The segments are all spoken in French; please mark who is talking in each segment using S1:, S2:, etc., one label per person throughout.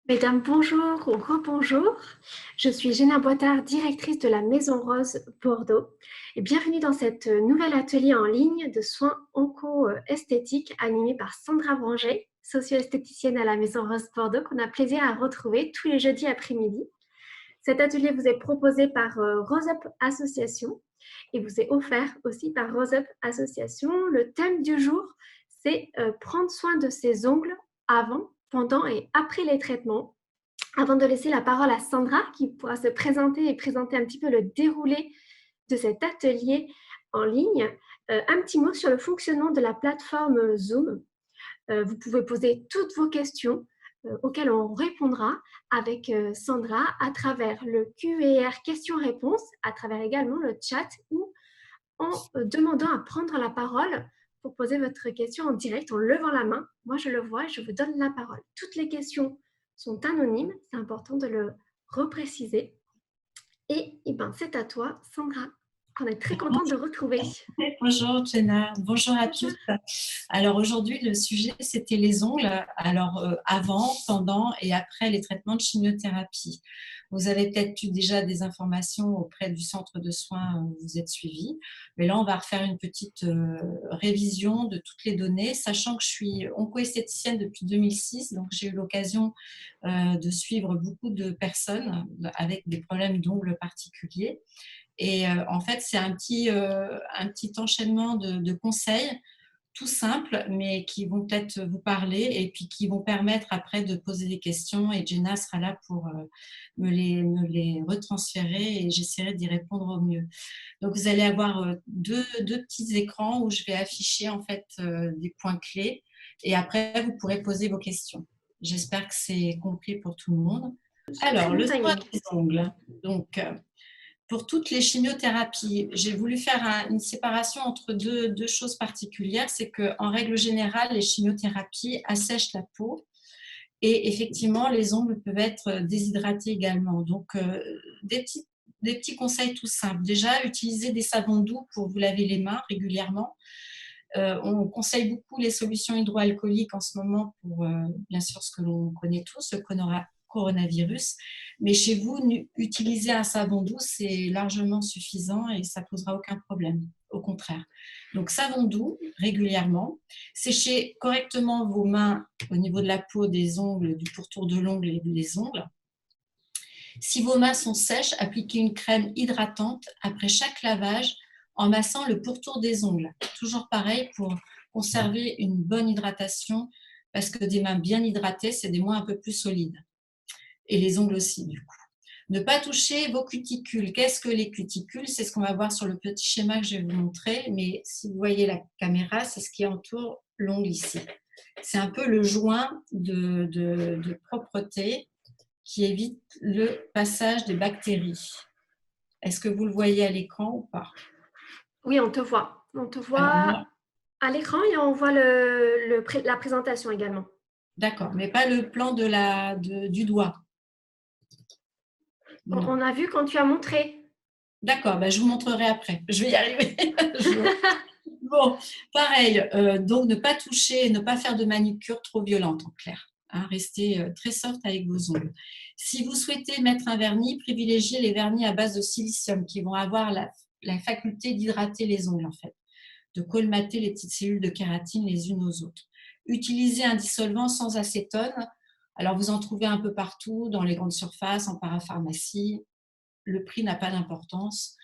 S1: Mesdames, bonjour ou rebonjour. Je suis Géna Boitard, directrice de la Maison Rose Bordeaux. Et bienvenue dans cet nouvel atelier en ligne de soins onco-esthétiques animé par Sandra Branger, socio-esthéticienne à la Maison Rose Bordeaux, qu'on a plaisir à retrouver tous les jeudis après-midi. Cet atelier vous est proposé par Rose Up Association et vous est offert aussi par Rose Up Association. Le thème du jour, c'est prendre soin de ses ongles avant, pendant et après les traitements. Avant de laisser la parole à Sandra, qui pourra se présenter et présenter un petit peu le déroulé de cet atelier en ligne, un petit mot sur le fonctionnement de la plateforme Zoom. Vous pouvez poser toutes vos questions auxquelles on répondra avec Sandra à travers le QR questions-réponses, à travers également le chat ou en demandant à prendre la parole pour poser votre question en direct en levant la main. Moi, je le vois et je vous donne la parole. Toutes les questions sont anonymes, c'est important de le repréciser. Et ben, c'est à toi, Sandra, qu'on est très contente de retrouver.
S2: Bonjour Jenna, bonjour à
S1: Bonjour.
S2: tous. Alors aujourd'hui le sujet c'était les ongles, alors avant, pendant et après les traitements de chimiothérapie. Vous avez peut-être eu déjà des informations auprès du centre de soins où vous êtes suivi, mais là on va refaire une petite révision de toutes les données, sachant que je suis onco-esthéticienne depuis 2006, donc j'ai eu l'occasion de suivre beaucoup de personnes avec des problèmes d'ongles particuliers. Et en fait, c'est un petit enchaînement de conseils tout simples, mais qui vont peut-être vous parler et puis qui vont permettre après de poser des questions. Et Jenna sera là pour me les retransférer et j'essaierai d'y répondre au mieux. Donc, vous allez avoir deux petits écrans où je vais afficher en fait des points clés et après, vous pourrez poser vos questions. J'espère que c'est compris pour tout le monde.
S1: Très
S2: Alors,
S1: bon
S2: le soin
S1: timing.
S2: des ongles. Donc, pour toutes les chimiothérapies, j'ai voulu faire une séparation entre deux choses particulières. C'est qu'en règle générale, les chimiothérapies assèchent la peau et effectivement, les ongles peuvent être déshydratés également. Donc, des petits conseils tout simples. Déjà, utilisez des savons doux pour vous laver les mains régulièrement. On conseille beaucoup les solutions hydroalcooliques en ce moment pour, bien sûr, ce que l'on connaît tous, le coronavirus. Mais chez vous, utiliser un savon doux, c'est largement suffisant et ça ne posera aucun problème. Au contraire. Donc, savon doux régulièrement. Séchez correctement vos mains au niveau de la peau, des ongles, du pourtour de l'ongle et des ongles. Si vos mains sont sèches, appliquez une crème hydratante après chaque lavage en massant le pourtour des ongles. Toujours pareil pour conserver une bonne hydratation parce que des mains bien hydratées, c'est des mains un peu plus solides. Et les ongles aussi, du coup. Ne pas toucher vos cuticules. Qu'est-ce que les cuticules? C'est ce qu'on va voir sur le petit schéma que je vais vous montrer. Mais si vous voyez la caméra, c'est ce qui entoure l'ongle ici. C'est un peu le joint de propreté qui évite le passage des bactéries. Est-ce que vous le voyez à l'écran ou pas?
S1: Oui, on te voit. On te
S2: Alors
S1: voit
S2: moi,
S1: à l'écran et on voit la présentation également.
S2: d'accord, mais pas le plan du doigt. Non.
S1: On a vu quand tu as montré.
S2: D'accord, ben je vous montrerai après. Je vais y arriver. Bon, pareil, donc ne pas toucher, ne pas faire de manucure trop violente en clair. Hein, restez très soft avec vos ongles. Si vous souhaitez mettre un vernis, privilégiez les vernis à base de silicium qui vont avoir la faculté d'hydrater les ongles en fait, de colmater les petites cellules de kératine les unes aux autres. Utilisez un dissolvant sans acétone. Alors vous en trouvez un peu partout, dans les grandes surfaces, en parapharmacie. Le prix n'a pas d'importance.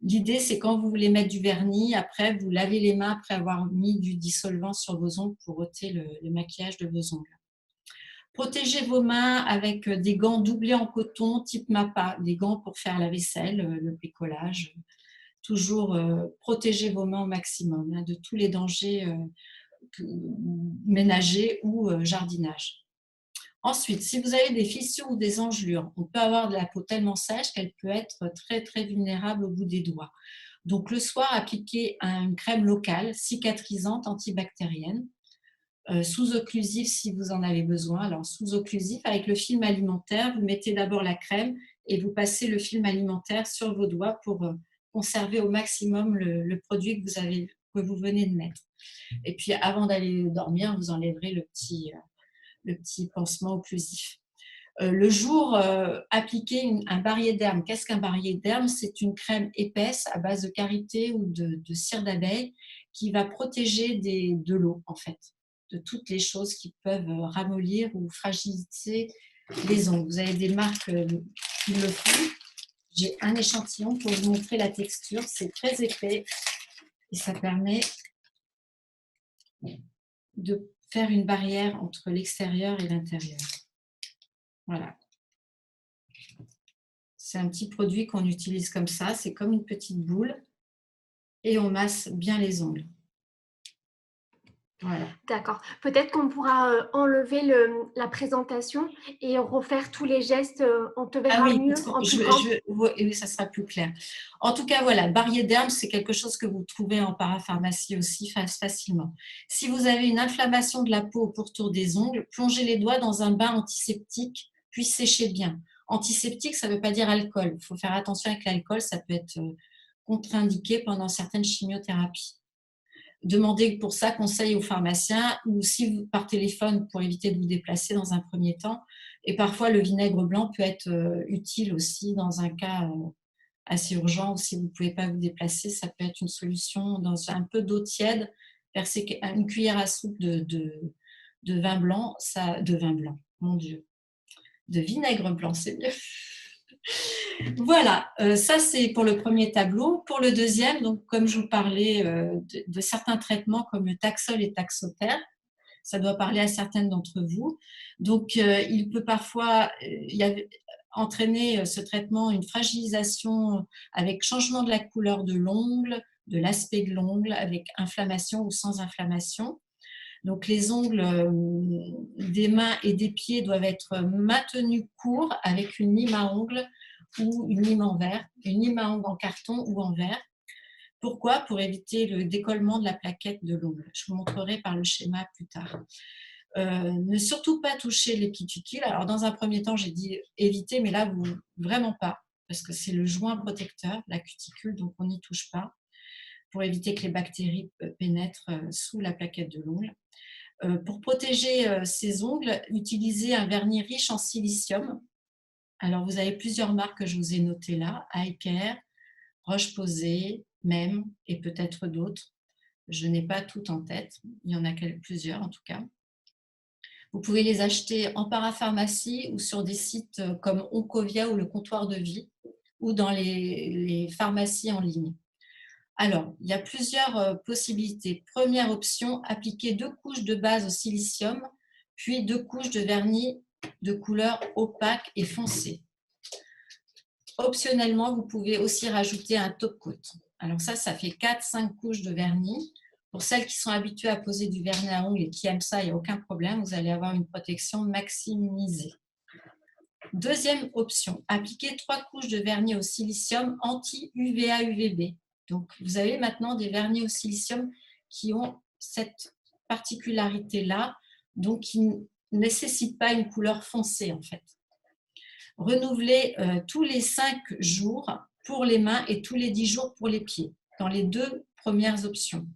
S2: L'idée, c'est quand vous voulez mettre du vernis, après, vous lavez les mains après avoir mis du dissolvant sur vos ongles pour ôter le maquillage de vos ongles. Protégez vos mains avec des gants doublés en coton type MAPA, des gants pour faire la vaisselle, le bricolage. Toujours protéger vos mains au maximum de tous les dangers ménagers ou jardinage. Ensuite, si vous avez des fissures ou des engelures, on peut avoir de la peau tellement sèche qu'elle peut être très très vulnérable au bout des doigts. Donc le soir, appliquez une crème locale, cicatrisante, antibactérienne, sous-occlusive si vous en avez besoin. Alors sous-occlusif, avec le film alimentaire, vous mettez d'abord la crème et vous passez le film alimentaire sur vos doigts pour conserver au maximum le produit que vous venez de mettre. Et puis avant d'aller dormir, vous enlèverez le petit pansement occlusif. Le jour, appliquer un barillet d'herbe. Qu'est-ce qu'un barillet d'herbe? C'est une crème épaisse à base de karité ou de cire d'abeille qui va protéger de l'eau, en fait, de toutes les choses qui peuvent ramollir ou fragiliser les ongles. Vous avez des marques qui le font. J'ai un échantillon pour vous montrer la texture. C'est très épais et ça permet de faire une barrière entre l'extérieur et l'intérieur. Voilà. C'est un petit produit qu'on utilise comme ça. C'est comme une petite boule et on masse bien les ongles. Voilà.
S1: D'accord. Peut-être qu'on pourra enlever la présentation et refaire tous les gestes. On te
S2: Ah
S1: verra
S2: oui,
S1: mieux en plus grand.
S2: oui, ça sera plus clair. En tout cas, voilà, barillet d'herbe, c'est quelque chose que vous trouvez en parapharmacie aussi facilement. Si vous avez une inflammation de la peau au pourtour des ongles, plongez les doigts dans un bain antiseptique, puis séchez bien. Antiseptique, ça ne veut pas dire alcool. Il faut faire attention avec l'alcool, ça peut être contre-indiqué pendant certaines chimiothérapies. Demandez pour ça conseil au pharmacien ou si vous, par téléphone pour éviter de vous déplacer dans un premier temps. Et parfois, le vinaigre blanc peut être utile aussi dans un cas assez urgent ou si vous ne pouvez pas vous déplacer, ça peut être une solution dans un peu d'eau tiède, verser une cuillère à soupe de vin blanc, mon Dieu, de vinaigre blanc, c'est mieux. Voilà, ça c'est pour le premier tableau. Pour le deuxième, donc comme je vous parlais de certains traitements comme le Taxol et Taxotere, ça doit parler à certaines d'entre vous. Donc il peut parfois entraîner ce traitement une fragilisation avec changement de la couleur de l'ongle, de l'aspect de l'ongle, avec inflammation ou sans inflammation. Donc les ongles des mains et des pieds doivent être maintenus courts avec une lime à ongles ou une lime en verre, une lime à ongles en carton ou en verre. Pourquoi? Pour éviter le décollement de la plaquette de l'ongle. Je vous montrerai par le schéma plus tard. Ne surtout pas toucher les cuticules. Alors dans un premier temps, j'ai dit éviter, mais là, vraiment pas, parce que c'est le joint protecteur, la cuticule, donc on n'y touche pas, pour éviter que les bactéries pénètrent sous la plaquette de l'ongle. Pour protéger ces ongles, utilisez un vernis riche en silicium. Alors, vous avez plusieurs marques que je vous ai notées là, iCare, Roche-Posay, Même et peut-être d'autres. Je n'ai pas toutes en tête, il y en a plusieurs en tout cas. Vous pouvez les acheter en parapharmacie ou sur des sites comme Oncovia ou le Comptoir de Vie ou dans les pharmacies en ligne. Alors, il y a plusieurs possibilités. Première option, appliquer 2 couches de base au silicium, puis 2 couches de vernis de couleur opaque et foncée. Optionnellement, vous pouvez aussi rajouter un top coat. Alors ça fait 4-5 couches de vernis. Pour celles qui sont habituées à poser du vernis à ongles et qui aiment ça, il n'y a aucun problème, vous allez avoir une protection maximisée. Deuxième option, appliquer 3 couches de vernis au silicium anti-UVA-UVB. Donc, vous avez maintenant des vernis au silicium qui ont cette particularité-là, donc qui ne nécessitent pas une couleur foncée en fait. Renouveler tous les 5 jours pour les mains et tous les 10 jours pour les pieds, dans les 2 premières options.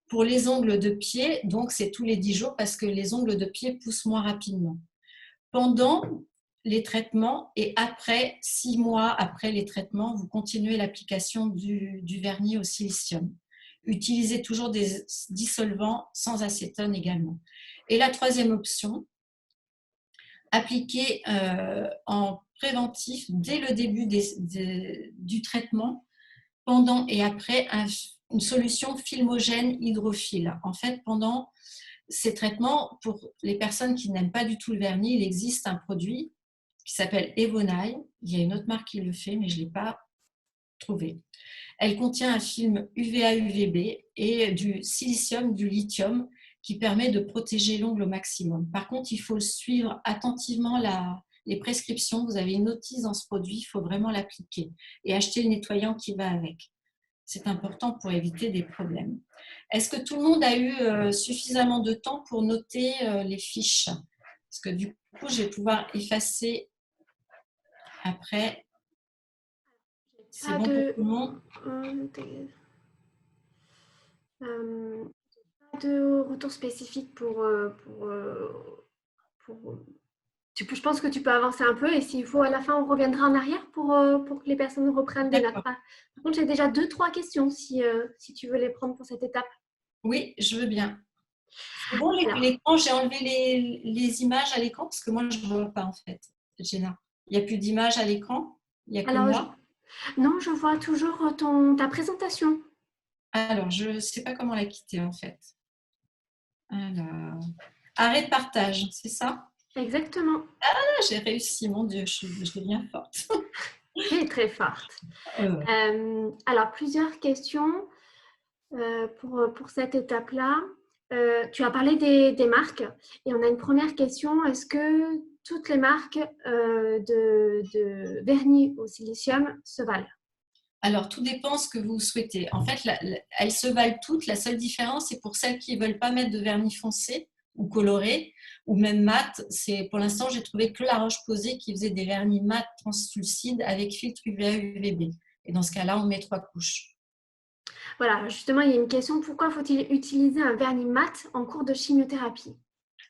S2: Pour les ongles de pied, donc c'est tous les 10 jours parce que les ongles de pied poussent moins rapidement. Pendant les traitements et après 6 mois après les traitements, vous continuez l'application du vernis au silicium. Utilisez toujours des dissolvants sans acétone également. Et la troisième option, appliquer en préventif dès le début du traitement, pendant et après une solution filmogène hydrophile. En fait, pendant ces traitements, pour les personnes qui n'aiment pas du tout le vernis, il existe un produit qui s'appelle Evonai. Il y a une autre marque qui le fait, mais je ne l'ai pas trouvé. Elle contient un film UVA-UVB et du silicium, du lithium, qui permet de protéger l'ongle au maximum. Par contre, il faut suivre attentivement les prescriptions. Vous avez une notice dans ce produit, il faut vraiment l'appliquer et acheter le nettoyant qui va avec. C'est important pour éviter des problèmes. Est-ce que tout le monde a eu suffisamment de temps pour noter les fiches? Parce que du coup, je vais pouvoir effacer après. C'est bon pour tout le monde?
S1: Pas de retour spécifique pour Je pense que tu peux avancer un peu et s'il faut, à la fin, on reviendra en arrière pour que les personnes reprennent des notes.
S2: D'accord.
S1: Par contre, j'ai déjà 2-3 questions si tu veux les prendre pour cette étape.
S2: Oui, je veux bien. C'est bon,
S1: Alors,
S2: l'écran, j'ai enlevé les images à l'écran parce que moi, je ne vois pas en fait, Jenna. Il n'y a plus d'images à l'écran, il n'y a que
S1: alors
S2: moi.
S1: non, je vois toujours ta présentation.
S2: Alors, je ne sais pas comment la quitter en fait. Alors, arrêt de partage, c'est ça?
S1: Exactement.
S2: Ah, j'ai réussi, mon Dieu, je deviens forte.
S1: Tu es très forte.
S2: Ouais.
S1: Alors, plusieurs questions pour cette étape-là. Tu as parlé des marques et on a une première question. Est-ce que toutes les marques de vernis au silicium se valent?
S2: Alors, tout dépend ce que vous souhaitez. En fait, elles se valent toutes. La seule différence, c'est pour celles qui ne veulent pas mettre de vernis foncé ou coloré, ou même mat. Pour l'instant, j'ai trouvé que La Roche-Posay qui faisait des vernis mat translucides avec filtre UVA UVB. Et dans ce cas-là, on met 3 couches.
S1: Voilà, justement, il y a une question. Pourquoi faut-il utiliser un vernis mat en cours de chimiothérapie?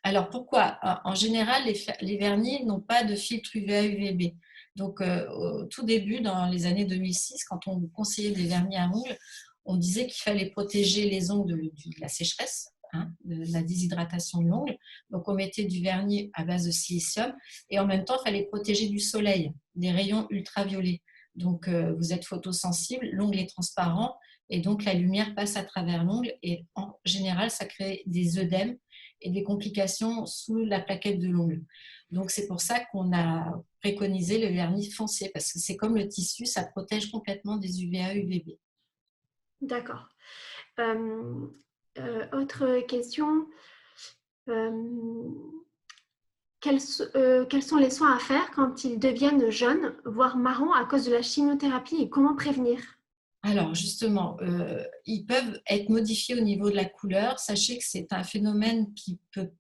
S2: Alors, pourquoi? En général, les vernis n'ont pas de filtre UVA UVB. Donc, au tout début, dans les années 2006, quand on conseillait des vernis à ongles, on disait qu'il fallait protéger les ongles de la sécheresse, hein, de la déshydratation de l'ongle. Donc, on mettait du vernis à base de silicium et en même temps, il fallait protéger du soleil, des rayons ultraviolets. Donc, vous êtes photosensible, l'ongle est transparent et donc la lumière passe à travers l'ongle et en général, ça crée des œdèmes et des complications sous la plaquette de l'ongle. Donc, c'est pour ça qu'on a préconisé le vernis foncé, parce que c'est comme le tissu, ça protège complètement des UVA, UVB.
S1: D'accord. Autre question. Euh, quels sont les soins à faire quand ils deviennent jaunes, voire marrons à cause de la chimiothérapie et comment prévenir?
S2: Alors, justement, ils peuvent être modifiés au niveau de la couleur. Sachez que c'est un phénomène qui peut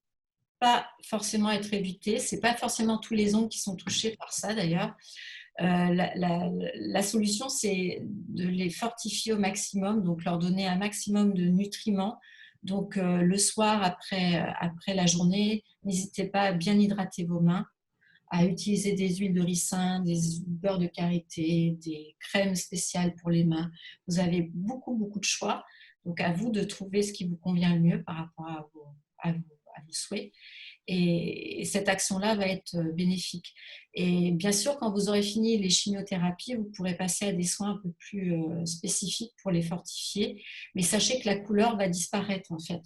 S2: pas forcément être évité. C'est pas forcément tous les ongles qui sont touchés par ça, d'ailleurs. La solution, c'est de les fortifier au maximum, donc leur donner un maximum de nutriments. Donc, le soir, après la journée, n'hésitez pas à bien hydrater vos mains, à utiliser des huiles de ricin, des beurres de karité, des crèmes spéciales pour les mains. Vous avez beaucoup, beaucoup de choix. Donc, à vous de trouver ce qui vous convient le mieux par rapport à vos souhaits. Et cette action-là va être bénéfique. Et bien sûr, quand vous aurez fini les chimiothérapies, vous pourrez passer à des soins un peu plus spécifiques pour les fortifier. Mais sachez que la couleur va disparaître en fait.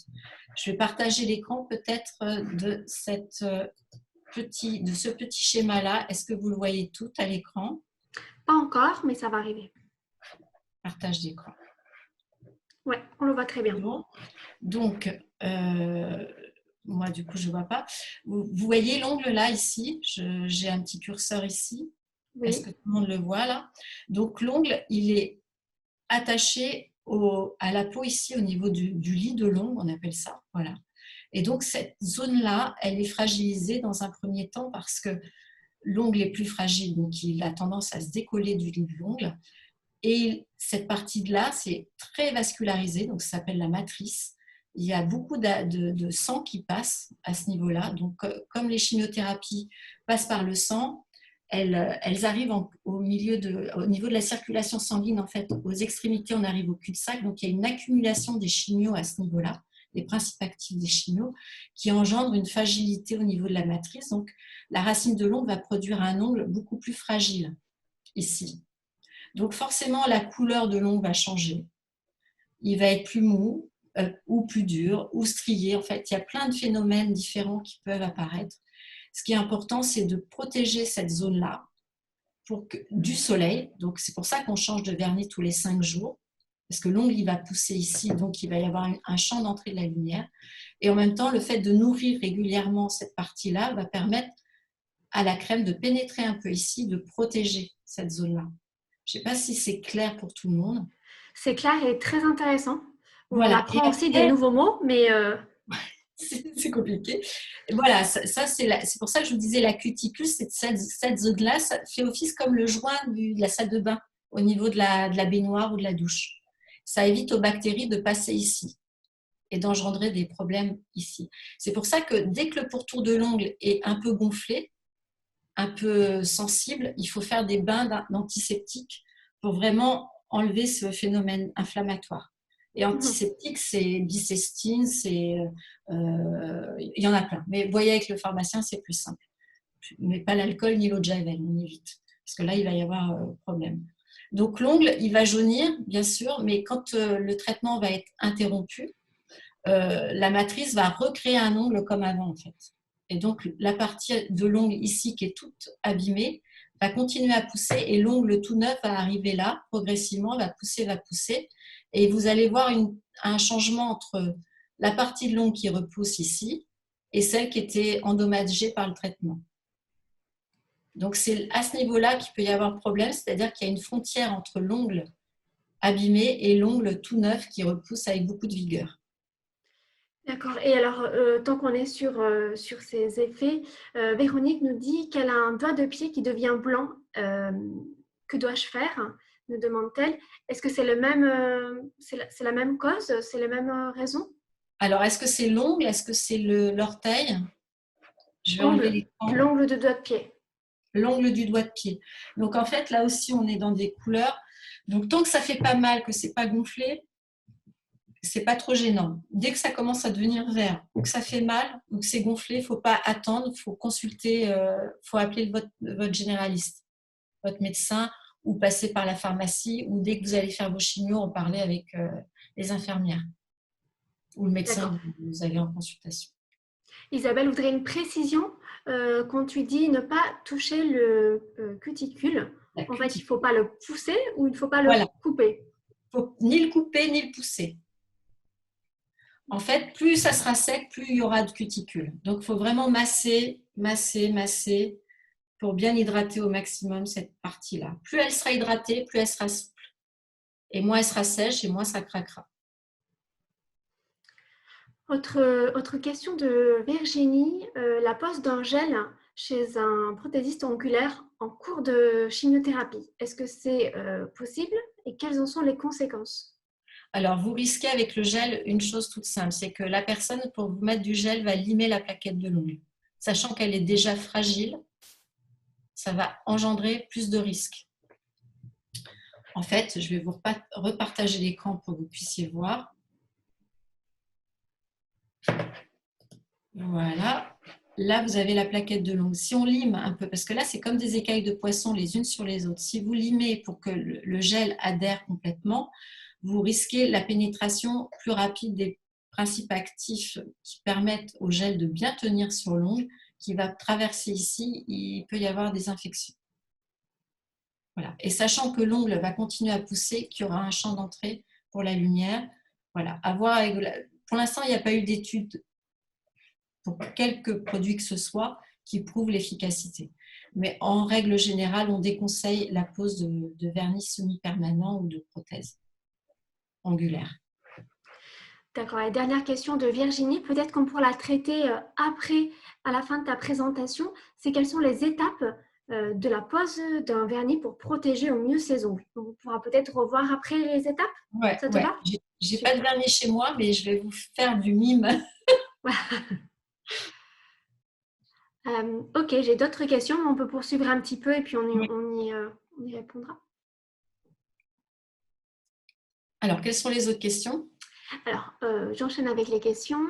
S2: Je vais partager l'écran peut-être de ce petit schéma-là. Est-ce que vous le voyez tout à l'écran?
S1: Pas encore, mais ça va arriver.
S2: Partage d'écran.
S1: Oui, on le voit très bien.
S2: Bon. Donc, moi, du coup, je ne vois pas. Vous voyez l'ongle là, ici? J'ai un petit curseur ici. Est-ce
S1: Oui,
S2: que tout le monde le voit là? Donc, l'ongle, il est attaché à la peau ici, au niveau du lit de l'ongle, on appelle ça. Voilà. Et donc, cette zone-là, elle est fragilisée dans un premier temps parce que l'ongle est plus fragile, donc il a tendance à se décoller du lit de l'ongle. Et cette partie-là, c'est très vascularisé, donc ça s'appelle la matrice. Il y a beaucoup de sang qui passe à ce niveau-là. Donc, comme les chimiothérapies passent par le sang, elles arrivent au niveau de la circulation sanguine, en fait, aux extrémités, on arrive au cul-de-sac. Donc, il y a une accumulation des chimios à ce niveau-là, des principes actifs des chimios, qui engendrent une fragilité au niveau de la matrice. Donc, la racine de l'ongle va produire un ongle beaucoup plus fragile ici. Donc forcément, la couleur de l'ongle va changer. Il va être plus mou ou plus dur ou strié. En fait, il y a plein de phénomènes différents qui peuvent apparaître. Ce qui est important, c'est de protéger cette zone-là du soleil. Donc c'est pour ça qu'on change de vernis tous les 5 jours. Parce que l'ongle, il va pousser ici, donc il va y avoir un champ d'entrée de la lumière. Et en même temps, le fait de nourrir régulièrement cette partie-là va permettre à la crème de pénétrer un peu ici, de protéger cette zone-là. Je ne sais pas si c'est clair pour tout le monde.
S1: c'est clair et très intéressant. On
S2: Voilà. Et
S1: apprend aussi des
S2: après,
S1: nouveaux mots, mais
S2: c'est compliqué. Voilà, ça c'est pour ça que je vous disais la cuticule, cette zone-là, ça fait office comme le joint de la salle de bain au niveau de la baignoire ou de la douche. Ça évite aux bactéries de passer ici et d'engendrer des problèmes ici. C'est pour ça que dès que le pourtour de l'ongle est un peu gonflé, un peu sensibles, il faut faire des bains d'antiseptiques pour vraiment enlever ce phénomène inflammatoire. Et antiseptique, c'est bicestine, il y en a plein. Mais voyez, avec le pharmacien, c'est plus simple. Mais pas l'alcool ni l'eau de javel, on évite. Parce que là, il va y avoir problème. Donc l'ongle, il va jaunir, bien sûr, mais quand le traitement va être interrompu, la matrice va recréer un ongle comme avant, en fait. Et donc, la partie de l'ongle ici, qui est toute abîmée, va continuer à pousser et l'ongle tout neuf va arriver là, progressivement, va pousser. Et vous allez voir un changement entre la partie de l'ongle qui repousse ici et celle qui était endommagée par le traitement. Donc, c'est à ce niveau-là qu'il peut y avoir problème, c'est-à-dire qu'il y a une frontière entre l'ongle abîmé et l'ongle tout neuf qui repousse avec beaucoup de vigueur.
S1: D'accord. Et alors, tant qu'on est sur ces effets, Véronique nous dit qu'elle a un doigt de pied qui devient blanc. Que dois-je faire? Nous demande-t-elle. Est-ce que c'est c'est la même cause? C'est les mêmes raisons?
S2: Alors, est-ce que c'est l'ongle? Est-ce que c'est l'orteil? Je vais enlever l'écran.
S1: L'ongle de doigt de pied.
S2: L'ongle du doigt de pied. Donc, en fait, là aussi, on est dans des couleurs. Donc, tant que ça fait pas mal, que c'est pas gonflé, c'est pas trop gênant. Dès que ça commence à devenir vert, ou que ça fait mal, ou que c'est gonflé, il ne faut pas attendre, il faut consulter, faut appeler votre généraliste, votre médecin, ou passer par la pharmacie, ou dès que vous allez faire vos chimios, en parler avec les infirmières ou le médecin que vous avez en consultation.
S1: Isabelle voudrait une précision quand tu dis ne pas toucher le cuticule. En fait, il ne faut pas le pousser ou il ne faut pas le couper?
S2: Il ne faut ni le couper ni le pousser. En fait, plus ça sera sec, plus il y aura de cuticule. Donc, il faut vraiment masser pour bien hydrater au maximum cette partie-là. Plus elle sera hydratée, plus elle sera souple. Et moins elle sera sèche et moins ça craquera.
S1: Autre question de Virginie. La pose d'un gel chez un prothésiste ongulaire en cours de chimiothérapie, est-ce que c'est possible et quelles en sont les conséquences?
S2: Alors, vous risquez avec le gel une chose toute simple, c'est que la personne, pour vous mettre du gel, va limer la plaquette de l'ongle. Sachant qu'elle est déjà fragile, ça va engendrer plus de risques. En fait, je vais vous repartager l'écran pour que vous puissiez voir. Voilà. Là, vous avez la plaquette de l'ongle. Si on lime un peu, parce que là, c'est comme des écailles de poisson les unes sur les autres. Si vous limez pour que le gel adhère complètement, vous risquez la pénétration plus rapide des principes actifs qui permettent au gel de bien tenir sur l'ongle, qui va traverser ici, il peut y avoir des infections. Voilà. Et sachant que l'ongle va continuer à pousser, qu'il y aura un champ d'entrée pour la lumière. Voilà. Pour l'instant, il n'y a pas eu d'études pour quelques produits que ce soit qui prouvent l'efficacité. Mais en règle générale, on déconseille la pose de vernis semi-permanent ou de prothèse angulaire.
S1: D'accord. Et dernière question de Virginie, peut-être qu'on pourra la traiter après, à la fin de ta présentation, c'est quelles sont les étapes de la pose d'un vernis pour protéger au mieux ses ongles. Donc, on pourra peut-être revoir après les étapes.
S2: Ouais,
S1: ça te va?
S2: J'ai pas de vernis chez moi, mais je vais vous faire du mime.
S1: Ok, j'ai d'autres questions, mais on peut poursuivre un petit peu et puis on y répondra.
S2: Alors, quelles sont les autres questions?
S1: Alors, j'enchaîne avec les questions.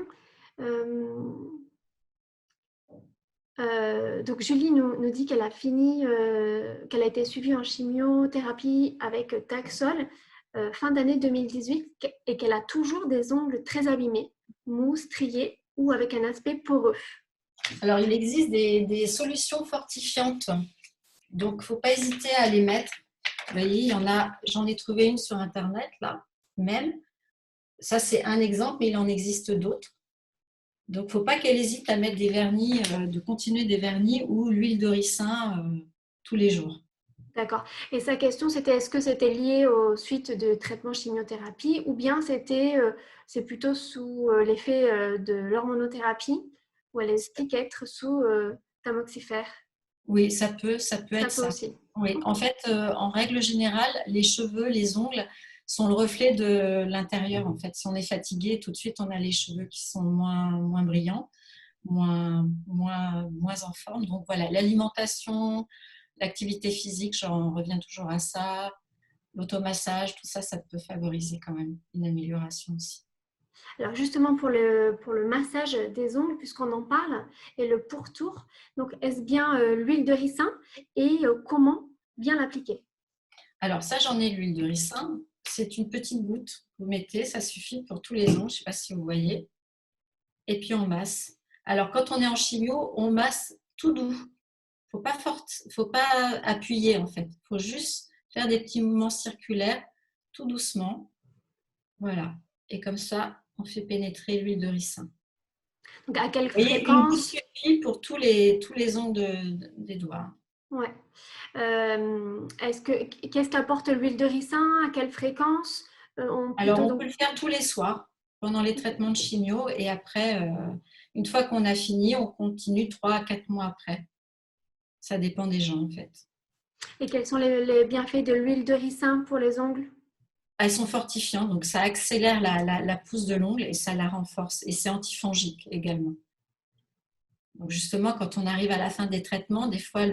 S1: Donc, Julie nous dit qu'elle a fini, qu'elle a été suivie en chimiothérapie avec Taxol fin d'année 2018 et qu'elle a toujours des ongles très abîmés, mous, striés ou avec un aspect poreux.
S2: Alors, il existe des solutions fortifiantes. Donc, il ne faut pas hésiter à les mettre. Vous voyez, j'en ai trouvé une sur Internet, là, même. Ça, c'est un exemple, mais il en existe d'autres. Donc, il ne faut pas qu'elle hésite à mettre des vernis, de continuer des vernis ou l'huile de ricin tous les jours.
S1: D'accord. Et sa question, c'était est-ce que c'était lié aux suites de traitement chimiothérapie ou bien c'est plutôt sous l'effet de l'hormonothérapie où elle explique être sous tamoxifère?
S2: Oui, ça peut être ça.
S1: Aussi.
S2: Oui. Okay. En fait, en règle générale, les cheveux, les ongles sont le reflet de l'intérieur. En fait, si on est fatigué, tout de suite, on a les cheveux qui sont moins brillants. moins en forme. Donc voilà, l'alimentation, l'activité physique, j'en reviens toujours à ça, l'automassage, tout ça, ça peut favoriser quand même une amélioration aussi.
S1: Alors justement pour le massage des ongles, puisqu'on en parle, et le pourtour, donc est-ce bien l'huile de ricin et comment bien l'appliquer?
S2: Alors ça, j'en ai l'huile de ricin. C'est une petite goutte, vous mettez, ça suffit pour tous les ongles, je ne sais pas si vous voyez. Et puis on masse. Alors quand on est en chimio, on masse tout doux. Faut pas appuyer en fait. Il faut juste faire des petits mouvements circulaires, tout doucement. Voilà. Et comme ça, on fait pénétrer l'huile de ricin.
S1: Donc à quelle
S2: Et une goutte
S1: fréquence?
S2: suffit pour tous les ongles des doigts.
S1: Ouais. Qu'est-ce qu'apporte l'huile de ricin? À quelle fréquence?
S2: Alors,
S1: Plutôt
S2: on
S1: donc.
S2: peut le faire tous les soirs pendant les traitements de chimio et après, une fois qu'on a fini, on continue 3 à 4 mois après. Ça dépend des gens en fait.
S1: Et quels sont les bienfaits de l'huile de ricin pour les ongles?
S2: Elles sont fortifiantes, donc ça accélère la pousse de l'ongle et ça la renforce. Et c'est antifongique également. Donc justement, quand on arrive à la fin des traitements, des fois,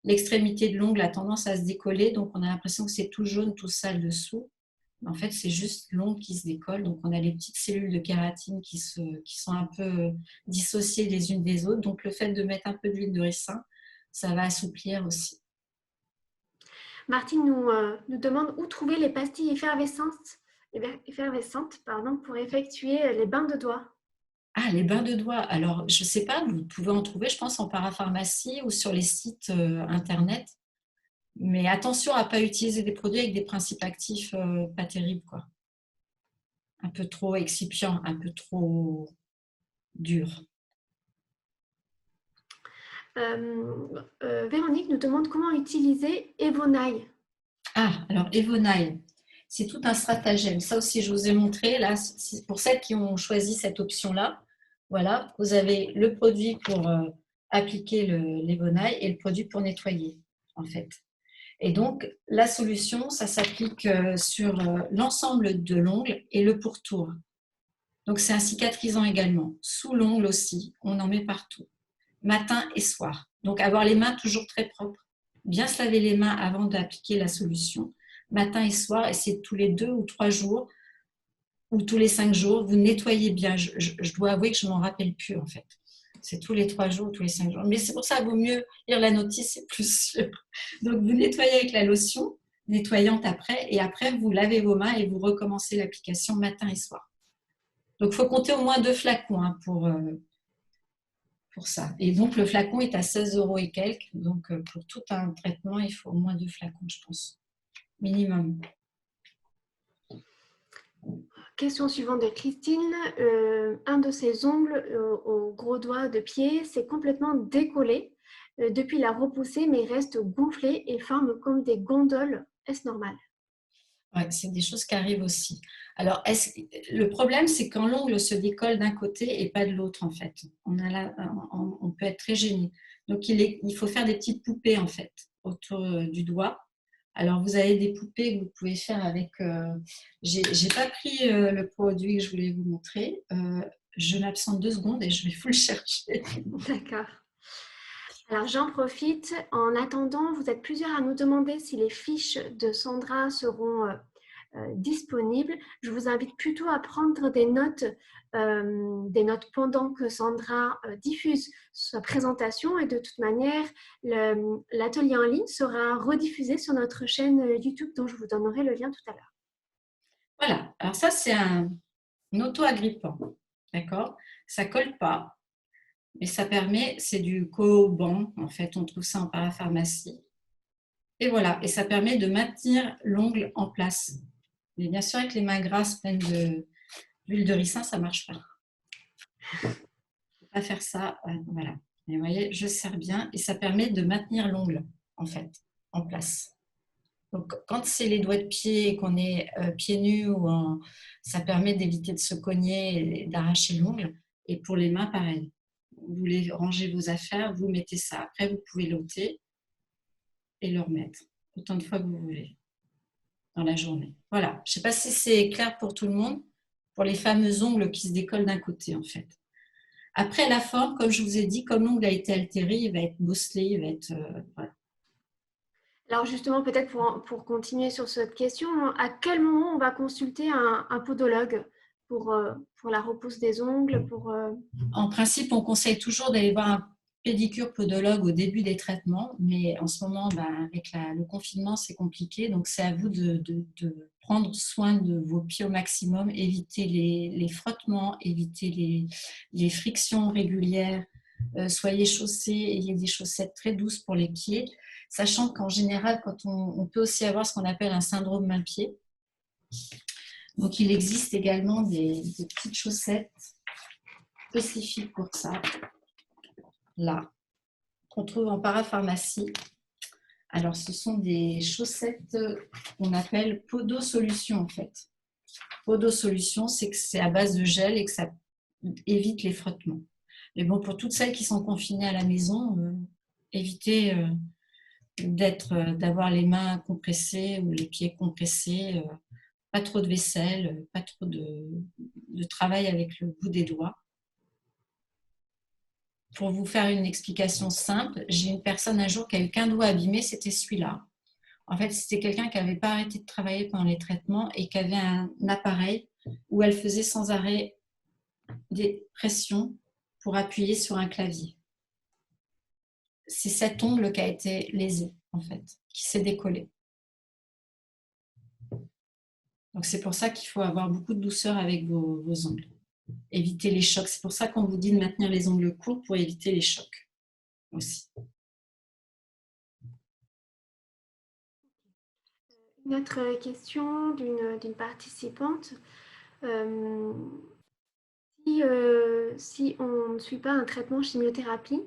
S2: l'extrémité de l'ongle a tendance à se décoller, donc on a l'impression que c'est tout jaune, tout sale dessous. En fait, c'est juste l'ongle qui se décolle. Donc, on a les petites cellules de kératine qui sont un peu dissociées les unes des autres. Donc, le fait de mettre un peu d'huile de ricin, ça va assouplir aussi.
S1: Martine nous demande où trouver les pastilles effervescentes pour effectuer les bains de doigts.
S2: Ah, les bains de doigts. Alors, je ne sais pas, vous pouvez en trouver, je pense, en parapharmacie ou sur les sites Internet. Mais attention à ne pas utiliser des produits avec des principes actifs pas terribles, quoi. Un peu trop excipients, un peu trop durs.
S1: Véronique nous demande comment utiliser Evonail.
S2: Ah, alors Evonail, c'est tout un stratagème. Ça aussi, je vous ai montré. Là, pour celles qui ont choisi cette option-là, voilà, vous avez le produit pour appliquer l'Evonail et le produit pour nettoyer, en fait. Et donc, la solution, ça s'applique sur l'ensemble de l'ongle et le pourtour. Donc, c'est un cicatrisant également. Sous l'ongle aussi, on en met partout, matin et soir. Donc, avoir les mains toujours très propres. Bien se laver les mains avant d'appliquer la solution, matin et soir, et c'est tous les 2 ou 3 jours ou tous les 5 jours, vous nettoyez bien. Je dois avouer que je ne m'en rappelle plus en fait. C'est tous les 3 jours ou tous les 5 jours. Mais c'est pour ça qu'il vaut mieux lire la notice, c'est plus sûr. Donc, vous nettoyez avec la lotion, nettoyante après, et après, vous lavez vos mains et vous recommencez l'application matin et soir. Donc, il faut compter au moins 2 flacons hein, pour ça. Et donc, le flacon est à 16 € et quelques. Donc, pour tout un traitement, il faut au moins 2 flacons, je pense. Minimum.
S1: Question suivante de Christine. Un de ses ongles au gros doigt de pied s'est complètement décollé depuis la repoussée, mais reste gonflé et forme comme des gondoles. Est-ce normal?
S2: Ouais, c'est des choses qui arrivent aussi. Alors, le problème, c'est quand l'ongle se décolle d'un côté et pas de l'autre, en fait. On peut être très gêné. Donc, il faut faire des petites poupées, en fait, autour du doigt. Alors, vous avez des poupées que vous pouvez faire avec... j'ai pas pris le produit que je voulais vous montrer. Je m'absente 2 secondes et je vais vous le chercher.
S1: D'accord. Alors j'en profite. En attendant, vous êtes plusieurs à nous demander si les fiches de Sandra seront disponibles. Je vous invite plutôt à prendre des notes pendant que Sandra diffuse sa présentation. Et de toute manière, l'atelier en ligne sera rediffusé sur notre chaîne YouTube dont je vous donnerai le lien tout à l'heure.
S2: Voilà. Alors ça, c'est un auto-agrippant. D'accord? Ça colle pas. Mais ça permet, c'est du Coban, en fait, on trouve ça en parapharmacie. Et voilà, et ça permet de maintenir l'ongle en place. Mais bien sûr, avec les mains grasses pleines d'huile de ricin, ça ne marche pas. Il ne faut pas faire ça, voilà. Et vous voyez, je serre bien et ça permet de maintenir l'ongle, en fait, en place. Donc, quand c'est les doigts de pied et qu'on est pieds nus, ça permet d'éviter de se cogner et d'arracher l'ongle. Et pour les mains, pareil. Vous voulez ranger vos affaires, vous mettez ça. Après, vous pouvez l'ôter et le remettre autant de fois que vous voulez dans la journée. Voilà. Je ne sais pas si c'est clair pour tout le monde, pour les fameux ongles qui se décollent d'un côté, en fait. Après, la forme, comme je vous ai dit, comme l'ongle a été altéré, il va être bosselé, il va être… voilà.
S1: Alors justement, peut-être pour continuer sur cette question, à quel moment on va consulter un podologue pour la repousse des ongles,
S2: En principe, on conseille toujours d'aller voir un pédicure podologue au début des traitements, mais en ce moment, avec le confinement, c'est compliqué. Donc, c'est à vous de prendre soin de vos pieds au maximum, éviter les frottements, éviter les frictions régulières. Soyez chaussés, ayez des chaussettes très douces pour les pieds, sachant qu'en général, quand on peut aussi avoir ce qu'on appelle un syndrome main-pied. Donc, il existe également des petites chaussettes spécifiques pour ça, là, qu'on trouve en parapharmacie. Alors, ce sont des chaussettes qu'on appelle Podo Solution, en fait. Podo Solution, c'est que c'est à base de gel et que ça évite les frottements. Mais bon, pour toutes celles qui sont confinées à la maison, évitez d'avoir les mains compressées ou les pieds compressés, pas trop de vaisselle, pas trop de travail avec le bout des doigts. Pour vous faire une explication simple, j'ai une personne un jour qui a eu qu'un doigt abîmé, c'était celui-là. En fait, c'était quelqu'un qui n'avait pas arrêté de travailler pendant les traitements et qui avait un appareil où elle faisait sans arrêt des pressions pour appuyer sur un clavier. C'est cet ongle qui a été lésé, en fait, qui s'est décollé. Donc, c'est pour ça qu'il faut avoir beaucoup de douceur avec vos ongles. Éviter les chocs. C'est pour ça qu'on vous dit de maintenir les ongles courts pour éviter les chocs aussi.
S1: Une autre question d'une participante. Si on ne suit pas un traitement chimiothérapie,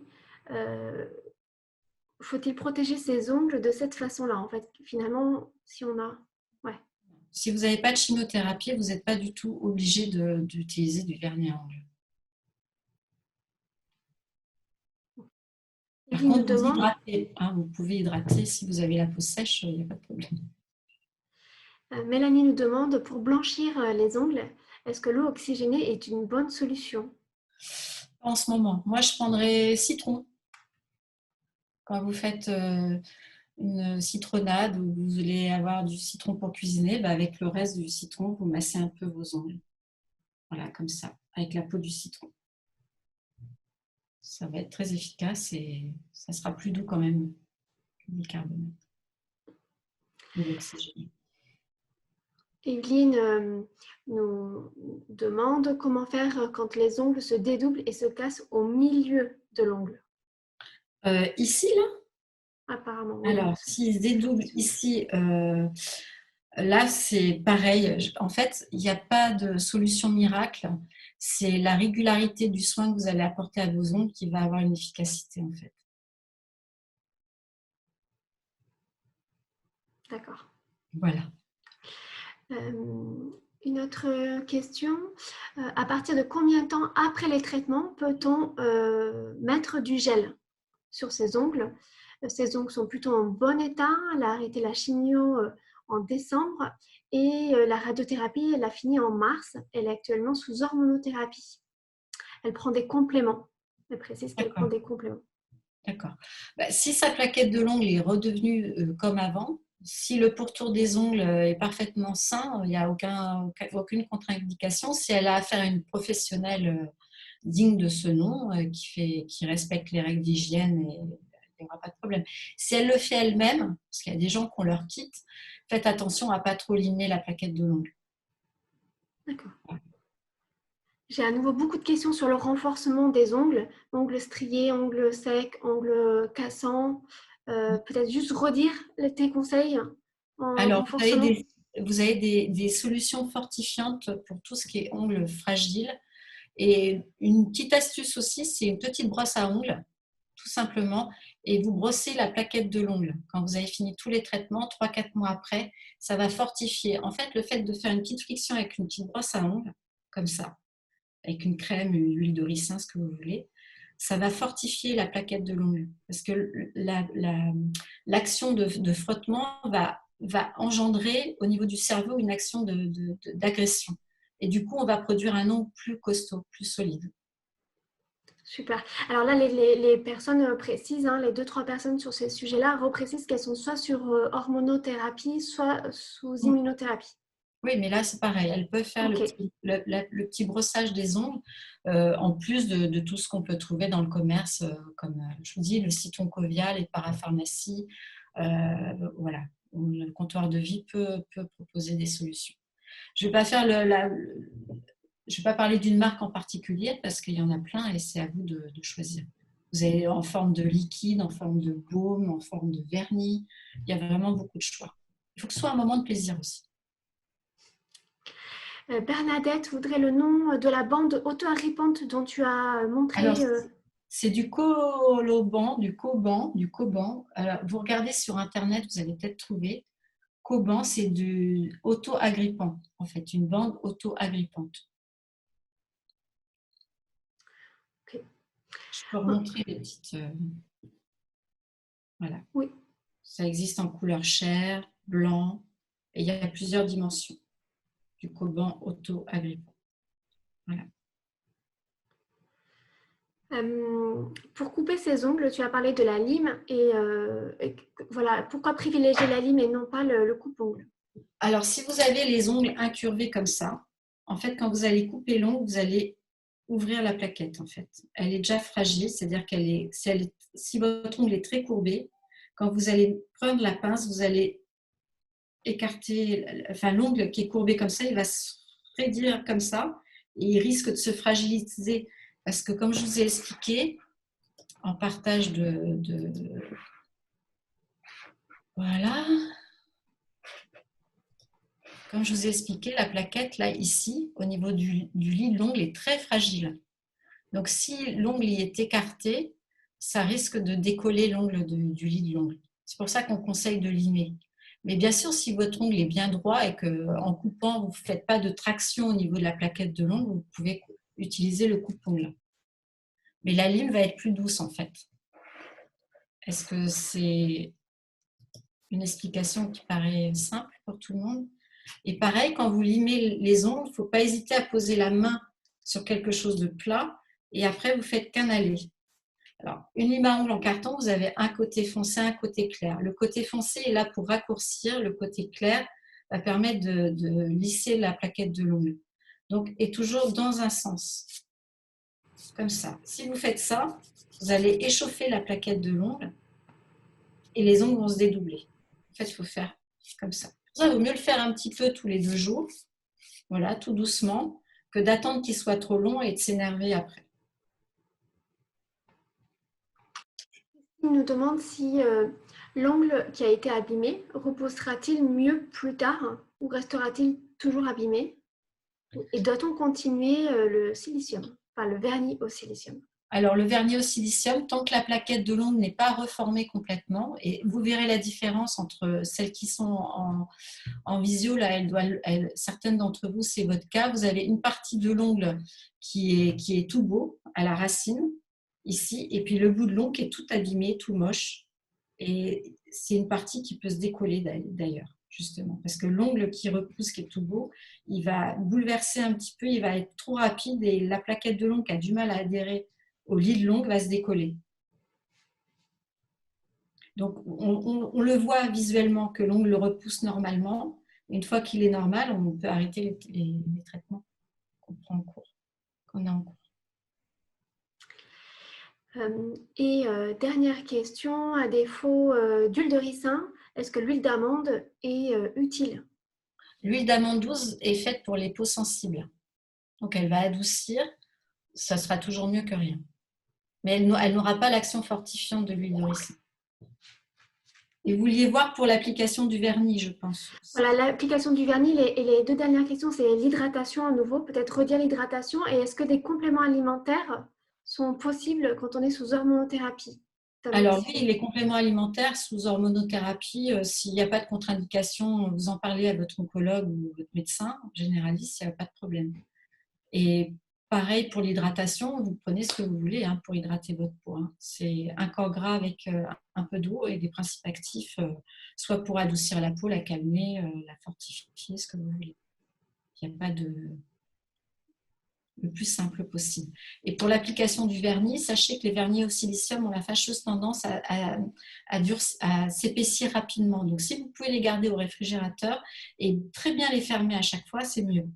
S1: faut-il protéger ses ongles de cette façon-là? En fait, finalement, si on a… Ouais.
S2: Si vous n'avez pas de chimiothérapie, vous n'êtes pas du tout obligé d'utiliser du vernis à ongles. Par contre, vous hydratez. Vous pouvez hydrater si vous avez la peau sèche, il n'y a pas de problème.
S1: Mélanie nous demande, pour blanchir les ongles, est-ce que l'eau oxygénée est une bonne solution?
S2: En ce moment, moi je prendrais citron. Quand vous faites une citronnade où vous voulez avoir du citron pour cuisiner, avec le reste du citron, vous massez un peu vos ongles. Voilà, comme ça, avec la peau du citron. Ça va être très efficace et ça sera plus doux quand même que le bicarbonate ou l'oxygène.
S1: Evelyne nous demande comment faire quand les ongles se dédoublent et se cassent au milieu de l'ongle.
S2: Ici, là?
S1: Apparemment, oui.
S2: Alors, s'ils se dédoublent ici, là, c'est pareil. En fait, il n'y a pas de solution miracle. C'est la régularité du soin que vous allez apporter à vos ongles qui va avoir une efficacité, en fait.
S1: D'accord.
S2: Voilà.
S1: Une autre question. À partir de combien de temps après les traitements peut-on mettre du gel sur ses ongles? Ses ongles sont plutôt en bon état. Elle a arrêté la chimio en décembre et la radiothérapie, elle a fini en mars. Elle est actuellement sous hormonothérapie. Elle prend des compléments. Elle précise qu'elle prend des compléments.
S2: D'accord. Si sa plaquette de l'ongle est redevenue comme avant, si le pourtour des ongles est parfaitement sain, il n'y a aucune contre-indication. Si elle a affaire à une professionnelle digne de ce nom, qui respecte les règles d'hygiène, il n'y aura pas de problème. Si elle le fait elle-même, parce qu'il y a des gens qui ont leur kit, faites attention à ne pas trop limer la plaquette de l'ongle.
S1: D'accord. J'ai à nouveau beaucoup de questions sur le renforcement des ongles. Ongles striés, ongles secs, ongles cassants. Peut-être juste redire tes conseils en
S2: Alors,
S1: renforcement.
S2: vous avez des solutions fortifiantes pour tout ce qui est ongles fragiles. Et une petite astuce aussi, c'est une petite brosse à ongles, tout simplement, et vous brossez la plaquette de l'ongle. Quand vous avez fini tous les traitements, 3-4 mois après, ça va fortifier. En fait, le fait de faire une petite friction avec une petite brosse à ongles, comme ça, avec une crème, une huile de ricin, ce que vous voulez, ça va fortifier la plaquette de l'ongle. Parce que l'action de frottement va engendrer au niveau du cerveau une action d'agression. Et du coup, on va produire un ongle plus costaud, plus solide.
S1: Super. Alors là, les personnes précisent, hein, les 2-3 personnes sur ces sujets-là reprécisent qu'elles sont soit sur hormonothérapie, soit sous immunothérapie.
S2: Oui, mais là, c'est pareil. Elles peuvent faire
S1: Ok.
S2: le petit brossage des ongles, en plus de tout ce qu'on peut trouver dans le commerce, comme je vous dis, le citron covial et parapharmacie. Voilà. Le comptoir de vie peut proposer des solutions. Je ne vais pas faire je vais pas parler d'une marque en particulier parce qu'il y en a plein et c'est à vous de choisir. Vous avez en forme de liquide, en forme de baume, en forme de vernis. Il y a vraiment beaucoup de choix. Il faut que ce soit un moment de plaisir aussi.
S1: Bernadette voudrait le nom de la bande auto-agrippante dont tu as
S2: Alors,
S1: montré.
S2: c'est du Coloban, du Coban. Alors, vous regardez sur Internet, vous allez peut-être trouver. Coban, c'est du auto-agrippant, en fait, une bande auto-agrippante.
S1: Ok.
S2: Je peux remontrer les petites. Voilà.
S1: Oui.
S2: Ça existe en couleur chair, blanc, et il y a plusieurs dimensions du Coban auto-agrippant. Voilà.
S1: Pour couper ses ongles, tu as parlé de la lime et voilà, pourquoi privilégier la lime et non pas le coupe-ongle?
S2: Alors, si vous avez les ongles incurvés comme ça, en fait, quand vous allez couper l'ongle, vous allez ouvrir la plaquette, en fait. Elle est déjà fragile, c'est-à-dire si votre ongle est très courbé, quand vous allez prendre la pince, vous allez écarter, enfin, l'ongle qui est courbé comme ça, il va se raidir comme ça, et il risque de se fragiliser, parce que comme je vous ai expliqué, en partage voilà. Comme je vous ai expliqué, la plaquette, là, ici, au niveau du lit de l'ongle, est très fragile. Donc, si l'ongle y est écarté, ça risque de décoller l'ongle du lit de l'ongle. C'est pour ça qu'on conseille de limer. Mais bien sûr, si votre ongle est bien droit et qu'en coupant, vous ne faites pas de traction au niveau de la plaquette de l'ongle, vous pouvez utiliser le coupe-ongle. Mais la lime va être plus douce, en fait. Est-ce que c'est une explication qui paraît simple pour tout le monde? Et pareil, quand vous limez les ongles, il ne faut pas hésiter à poser la main sur quelque chose de plat et après vous faites qu'un aller. Alors, une lime à ongles en carton, vous avez un côté foncé, un côté clair. Le côté foncé est là pour raccourcir, le côté clair va permettre de lisser la plaquette de l'ongle. Donc, et toujours dans un sens, comme ça. Si vous faites ça, vous allez échauffer la plaquette de l'ongle et les ongles vont se dédoubler. En fait, il faut faire comme ça. Pour ça, il vaut mieux le faire un petit peu tous les 2 jours, voilà, tout doucement, que d'attendre qu'il soit trop long et de s'énerver après.
S1: Il nous demande si l'ongle qui a été abîmé reposera-t-il mieux plus tard ou restera-t-il toujours abîmé? Et doit-on continuer le silicium, enfin le vernis au silicium?
S2: Alors, le vernis au silicium, tant que la plaquette de l'ongle n'est pas reformée complètement, et vous verrez la différence entre celles qui sont en visio, là, certaines d'entre vous, c'est votre cas, vous avez une partie de l'ongle qui est tout beau, à la racine, ici, et puis le bout de l'ongle qui est tout abîmé, tout moche, et c'est une partie qui peut se décoller d'ailleurs, justement, parce que l'ongle qui repousse, qui est tout beau, il va bouleverser un petit peu, il va être trop rapide, et la plaquette de l'ongle qui a du mal à adhérer au lit de l'ongle va se décoller. Donc, on le voit visuellement que l'ongle le repousse normalement. Une fois qu'il est normal, on peut arrêter les traitements qu'on prend en cours, qu'on a en cours.
S1: Dernière question, à défaut d'huile de ricin, est-ce que l'huile d'amande est utile?
S2: L'huile d'amande douce est faite pour les peaux sensibles. Donc, elle va adoucir. Ça sera toujours mieux que rien. Mais elle n'aura pas l'action fortifiante de l'huile de ricin. Et vous vouliez voir pour l'application du vernis, je pense.
S1: Voilà, l'application du vernis et les deux dernières questions, c'est l'hydratation à nouveau. Peut-être redire l'hydratation et est-ce que des compléments alimentaires sont possibles quand on est sous hormonothérapie?
S2: Alors oui, les compléments alimentaires sous hormonothérapie, s'il n'y a pas de contre-indication, vous en parlez à votre oncologue ou votre médecin généraliste, il n'y a pas de problème. Et pareil pour l'hydratation, vous prenez ce que vous voulez pour hydrater votre peau. C'est un corps gras avec un peu d'eau et des principes actifs, soit pour adoucir la peau, la calmer, la fortifier, ce que vous voulez. Il n'y a pas le plus simple possible. Et pour l'application du vernis, sachez que les vernis au silicium ont la fâcheuse tendance à s'épaissir rapidement. Donc, si vous pouvez les garder au réfrigérateur et très bien les fermer à chaque fois, c'est mieux.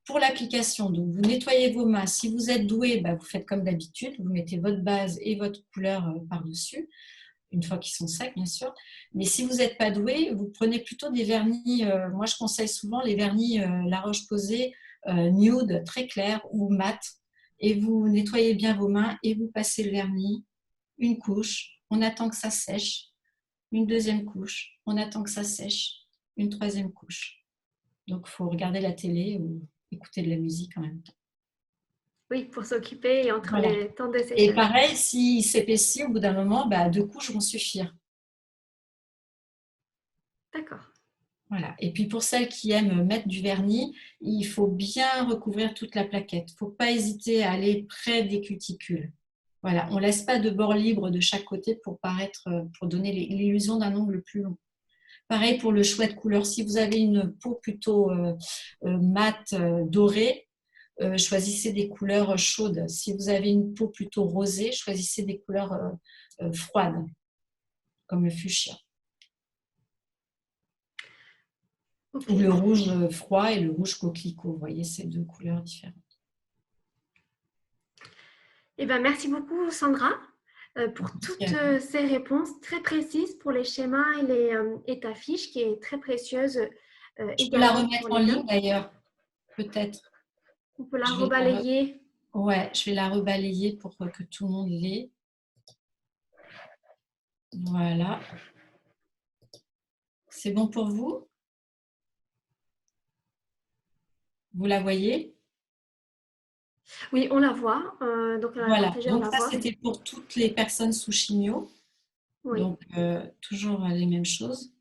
S2: Pour l'application, donc vous nettoyez vos mains. Si vous êtes doué, vous faites comme d'habitude. Vous mettez votre base et votre couleur par-dessus, une fois qu'ils sont secs, bien sûr. Mais si vous n'êtes pas doué, vous prenez plutôt des vernis. Moi, je conseille souvent les vernis La Roche-Posay nude, très clair ou mat. Et vous nettoyez bien vos mains et vous passez le vernis, une couche. On attend que ça sèche. Une deuxième couche. On attend que ça sèche. Une troisième couche. Donc, il faut regarder la télé ou écouter de la musique en même temps.
S1: Oui, pour s'occuper et entre
S2: Voilà.
S1: les temps de séchage.
S2: Et pareil, s'il s'épaissit, au bout d'un moment, 2 couches vont suffire.
S1: D'accord.
S2: Voilà. Et puis pour celles qui aiment mettre du vernis, il faut bien recouvrir toute la plaquette. Il ne faut pas hésiter à aller près des cuticules. Voilà. On ne laisse pas de bord libre de chaque côté pour donner l'illusion d'un ongle plus long. Pareil pour le choix de couleur. Si vous avez une peau plutôt mate, dorée, choisissez des couleurs chaudes. Si vous avez une peau plutôt rosée, choisissez des couleurs froides, comme le fuchsia.
S1: Okay.
S2: Ou le rouge froid et le rouge coquelicot. Vous voyez, c'est 2 couleurs différentes.
S1: Eh ben, merci beaucoup, Sandra, pour toutes ces réponses très précises pour les schémas et ta fiche qui est très précieuse.
S2: Je peux la remettre en ligne d'ailleurs, peut-être.
S1: On peut la rebalayer.
S2: Ouais, je vais la rebalayer pour que tout le monde l'ait. Voilà. C'est bon pour vous? Vous la voyez?
S1: Oui, on la voit. Donc,
S2: voilà. Donc ça, c'était pour toutes les personnes sous chimio.
S1: Oui.
S2: Donc, toujours les mêmes choses.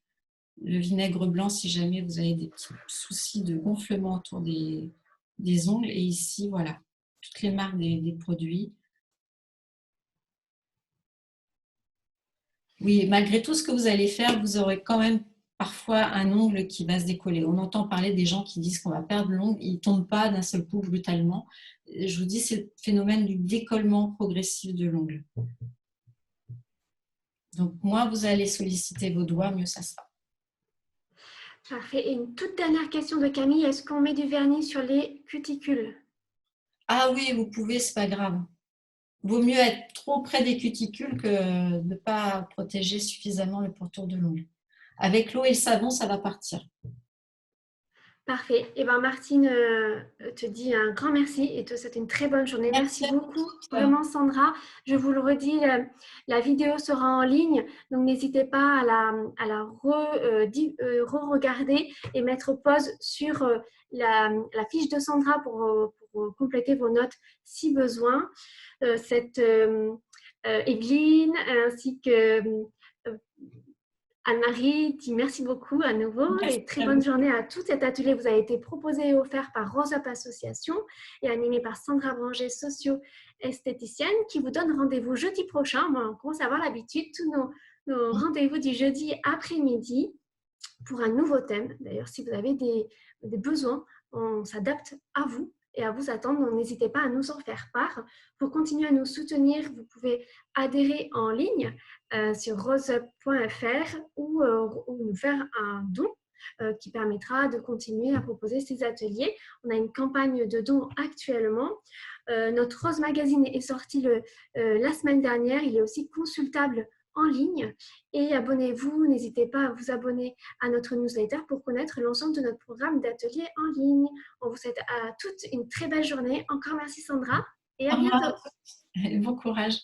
S2: Le vinaigre blanc, si jamais vous avez des petits soucis de gonflement autour des ongles. Et ici, voilà, toutes les marques des produits. Oui, malgré tout ce que vous allez faire, vous aurez quand même parfois un ongle qui va se décoller. On entend parler des gens qui disent qu'on va perdre l'ongle, ils ne tombent pas d'un seul coup brutalement. Je vous dis, c'est le phénomène du décollement progressif de l'ongle. Donc, moins vous allez solliciter vos doigts, mieux ça sera.
S1: Parfait. Et une toute dernière question de Camille, est-ce qu'on met du vernis sur les cuticules?
S2: Ah oui, vous pouvez, c'est pas grave. Vaut mieux être trop près des cuticules que de ne pas protéger suffisamment le pourtour de l'ongle. Avec l'eau et le savon, ça va partir.
S1: Parfait. Eh bien, Martine te dit un grand merci et te souhaite une très bonne journée. Merci beaucoup, vraiment, Sandra. Je vous le redis, la vidéo sera en ligne, donc n'hésitez pas à la re-regarder et mettre pause sur la fiche de Sandra pour compléter vos notes si besoin. Evelyne ainsi que Anne-Marie dit merci beaucoup à nouveau et très bonne journée à tous. Cet atelier vous a été proposé et offert par Rose Up Association et animé par Sandra Branger, socio-esthéticienne, qui vous donne rendez-vous jeudi prochain. On commence à avoir l'habitude, tous nos rendez-vous du jeudi après-midi pour un nouveau thème. D'ailleurs, si vous avez des besoins, on s'adapte à vous et à vous attendre. Donc, n'hésitez pas à nous en faire part. Pour continuer à nous soutenir, vous pouvez adhérer en ligne sur roseup.fr ou nous faire un don qui permettra de continuer à proposer ces ateliers. On a une campagne de dons actuellement. Notre Rose Magazine est sorti la semaine dernière. Il est aussi consultable en ligne et abonnez-vous, n'hésitez pas à vous abonner à notre newsletter pour connaître l'ensemble de notre programme d'ateliers en ligne. On vous souhaite à toutes une très belle journée. Encore merci Sandra et à bientôt.
S2: Bon courage.